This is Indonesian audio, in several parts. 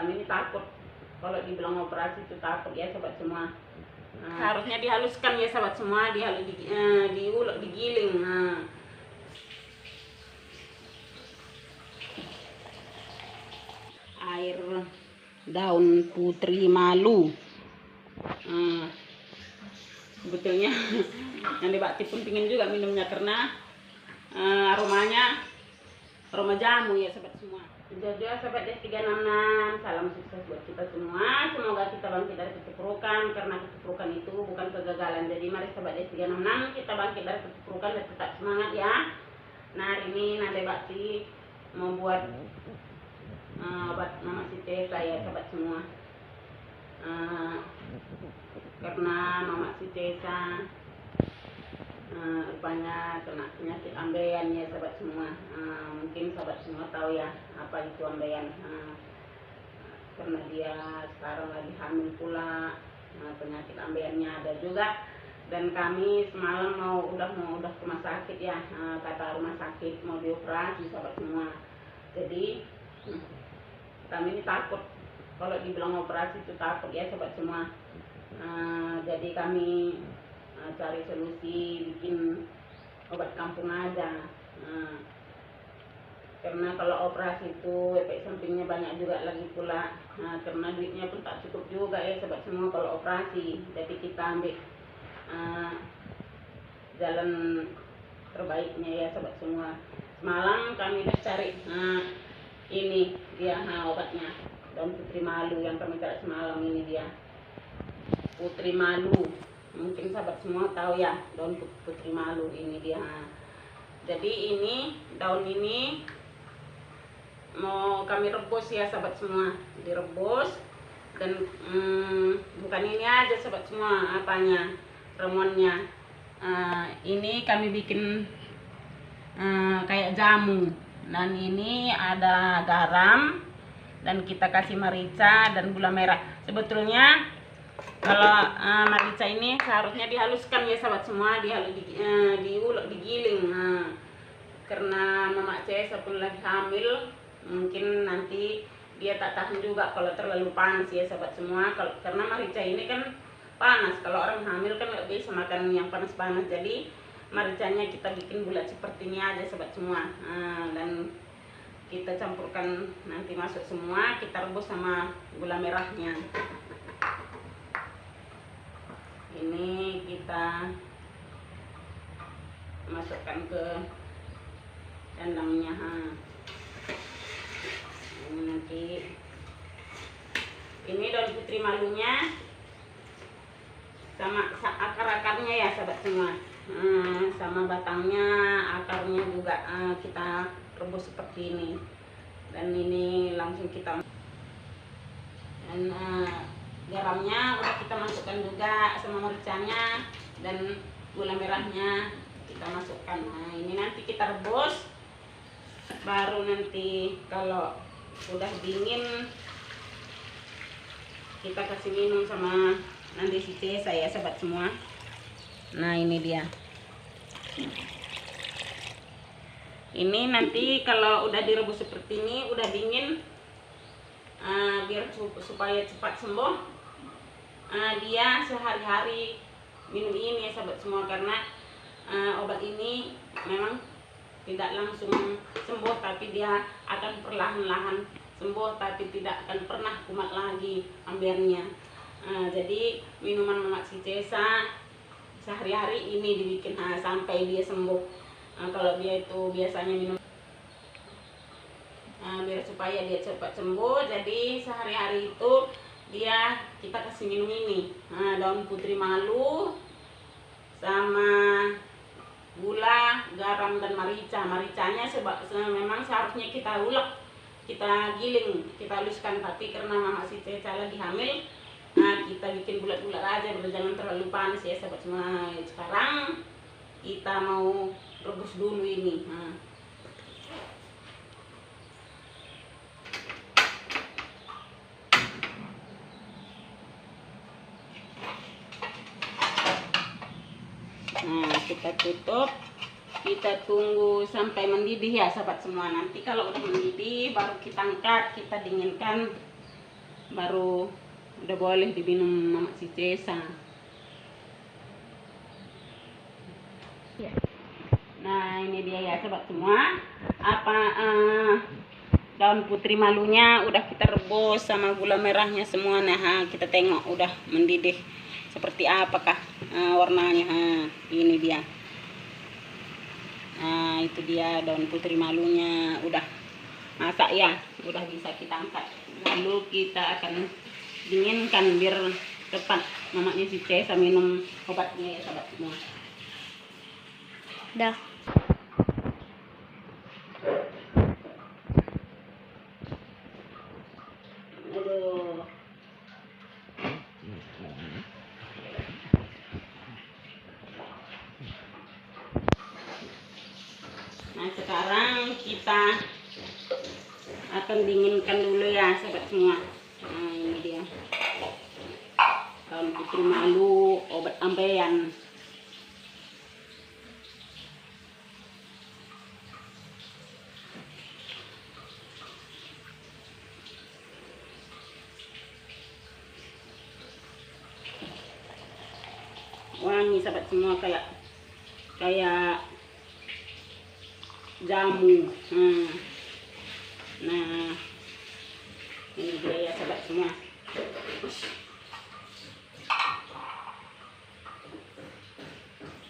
kami ini takut kalau dibilang operasi itu, takut ya sahabat semua. Harusnya dihaluskan ya sahabat semua, diulek, digiling. Air daun putri malu. Sebetulnya yang dibakti pun pingin juga minumnya karena aromanya aroma jamu ya sahabat semua. Jadi ya sahabat D366, salam sukses buat kita semua. Semoga kita bangkit dari keterpurukan, karena keterpurukan itu bukan kegagalan. Jadi mari sahabat D366 kita bangkit dari keterpurukan dan tetap semangat ya. Nah, hari ini Nade Bakti mau buat obat Mama Sitesa ya sahabat semua. Karena Mama Sitesa rupanya kena penyakit ambeien ya sahabat semua. Mungkin sahabat semua tahu ya apa itu ambeien. Karena dia sekarang lagi hamil pula, penyakit ambeiennya ada juga. Dan kami semalam udah ke rumah sakit ya, kata rumah sakit mau dioperasi sahabat semua. Jadi kami ini takut kalau dibilang operasi itu, takut ya sahabat semua. Jadi kami cari solusi bikin obat kampung aja. Karena kalau operasi itu efek sampingnya banyak juga lagi pula. Karena duitnya pun tak cukup juga ya sahabat semua kalau operasi. Jadi kita ambil jalan terbaiknya ya sahabat semua. Semalam kami udah cari ini dia obatnya, daun putri malu yang kami cari semalam. Ini dia putri malu, mungkin sahabat semua tahu ya daun putri malu ini dia. Jadi ini daun ini mau kami rebus ya sahabat semua, direbus. Dan bukan ini aja sahabat semua, apanya, ramuannya. Ini kami bikin kayak jamu. Dan ini ada garam, dan kita kasih merica dan gula merah. Sebetulnya kalau merica ini seharusnya dihaluskan ya sahabat semua, diulek, digiling. Karena Mama Cesa pun lagi hamil, mungkin nanti dia tak tahan juga kalau terlalu panas ya sahabat semua. Karena merica ini kan panas, kalau orang hamil kan nggak bisa makan yang panas-panas. Jadi mericanya kita bikin bulat seperti ini aja sahabat semua. Dan kita campurkan, nanti masuk semua, kita rebus sama gula merahnya. Ini kita masukkan ke kandangnya. Ini nanti ini daun putri malunya sama akar-akarnya ya sahabat semua. Sama batangnya, akarnya juga kita rebus seperti ini. Dan ini langsung kita, dan garamnya udah kita masukkan juga, sama mericanya dan gula merahnya kita masukkan. Nah, ini nanti kita rebus, baru nanti kalau udah dingin kita kasih minum sama nanti si Cesa ya sahabat semua. Nah, ini dia. Ini nanti kalau udah direbus seperti ini, udah dingin, biar supaya cepat sembuh, dia sehari-hari minum ini ya sahabat semua. Karena obat ini memang tidak langsung sembuh, tapi dia akan perlahan-lahan sembuh, tapi tidak akan pernah kumat lagi ambeiennya. Jadi minuman Mama Cesa sehari-hari ini dibikin sampai dia sembuh. Kalau dia itu biasanya minum biar supaya dia cepat sembuh, jadi sehari-hari itu kita kasih minum ini daun putri malu sama gula, garam dan merica. Mericanya memang seharusnya kita ulek, kita giling, kita haluskan. Tapi karena Mama Cesa lagi hamil, kita bikin bulat-bulat aja, jangan terlalu panas ya sahabat semua. Sekarang kita mau rebus dulu ini. Nah, kita tutup, kita tunggu sampai mendidih ya sahabat semua. Nanti kalau udah mendidih baru kita angkat, kita dinginkan baru udah boleh diminum Mama Cicesa. Nah ini dia ya sobat semua, daun putri malunya udah kita rebus sama gula merahnya semua. Nah kita tengok udah mendidih seperti apakah warnanya. Ini dia. Nah itu dia daun putri malunya udah masak ya, udah bisa kita angkat. Lalu kita akan dinginkan biar cepat mamanya Cicesa minum obatnya ya sobat semua. Dah. Aduh. Nah sekarang kita akan dinginkan dulu ya sobat semua. Nah ini dia daun putri malu obat ambeien. Wangi sahabat semua kayak jamu. Nah ini dia ya sahabat semua.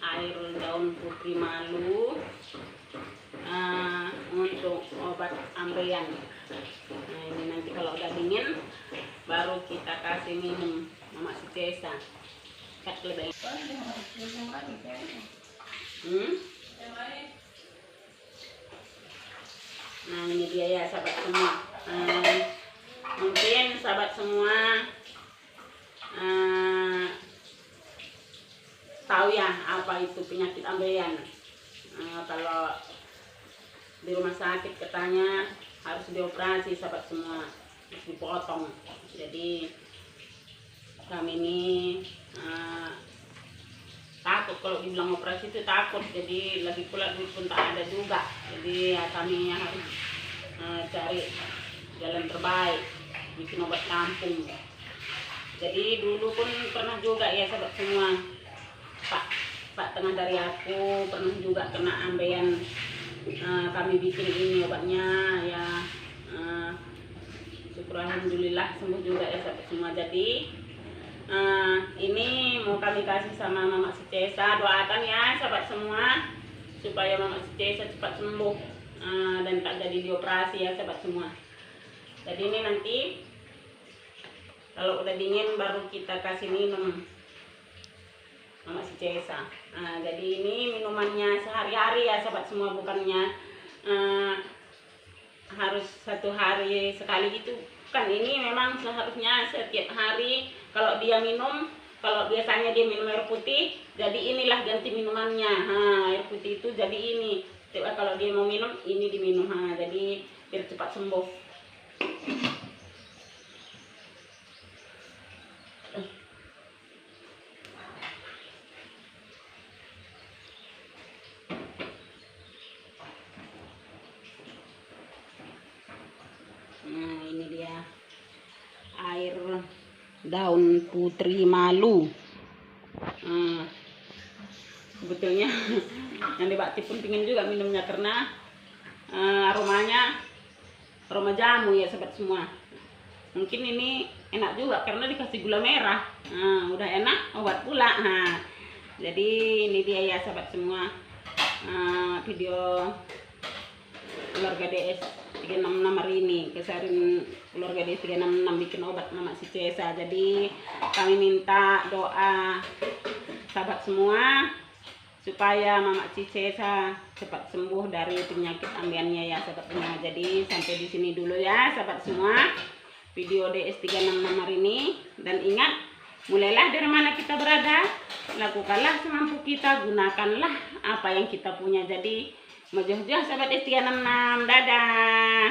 Air daun putri malu untuk obat ambeien. Nah ini nanti kalau udah dingin baru kita kasih minum Mama Cicesa. Nah ini dia ya sahabat semua. Mungkin sahabat semua tahu ya apa itu penyakit ambeien. Kalau di rumah sakit katanya harus dioperasi sahabat semua, harus dipotong. Jadi kami ini takut kalau dibilang operasi itu takut. Jadi lagi pula duit pun tak ada juga. Jadi ya kami harus cari jalan terbaik, bikin obat kampung. Jadi dulu pun pernah juga ya sahabat semua, Pak tengah dari aku pernah juga kena ambeien. Kami bikin ini obatnya ya, syukur alhamdulillah sembuh juga ya sahabat semua. Jadi ini mau kami kasih sama Mama Cicesa. Doakan ya sahabat semua supaya Mama Cicesa cepat sembuh dan tak jadi dioperasi ya sahabat semua. Jadi ini nanti kalau udah dingin baru kita kasih minum Mama Cicesa. Jadi ini minumannya sehari-hari ya sahabat semua, bukannya harus 1 hari sekali gitu kan. Ini memang seharusnya setiap hari kalau dia minum. Kalau biasanya dia minum air putih, jadi inilah ganti minumannya. Air putih itu jadi ini. Coba kalau dia mau minum, ini diminum. Jadi biar cepat sembuh. Nah ini dia air daun putri malu. Sebetulnya yang dibakti pun pingin juga minumnya karena aromanya aroma jamu ya sahabat semua. Mungkin ini enak juga karena dikasih gula merah. Udah enak obat pula. Jadi ini dia ya sahabat semua, video keluarga DS 366 hari ini. Kesarin keluarga DS 366 bikin obat Mama Cicesa. Jadi kami minta doa sahabat semua supaya Mama Cicesa cepat sembuh dari penyakit ambeiennya ya sahabat semua. Jadi sampai di sini dulu ya sahabat semua video DS 366 hari ini. Dan ingat, mulailah dari mana kita berada, lakukanlah semampu kita, gunakanlah apa yang kita punya. Jadi Mojoh-joh sahabat DS 366, dadah.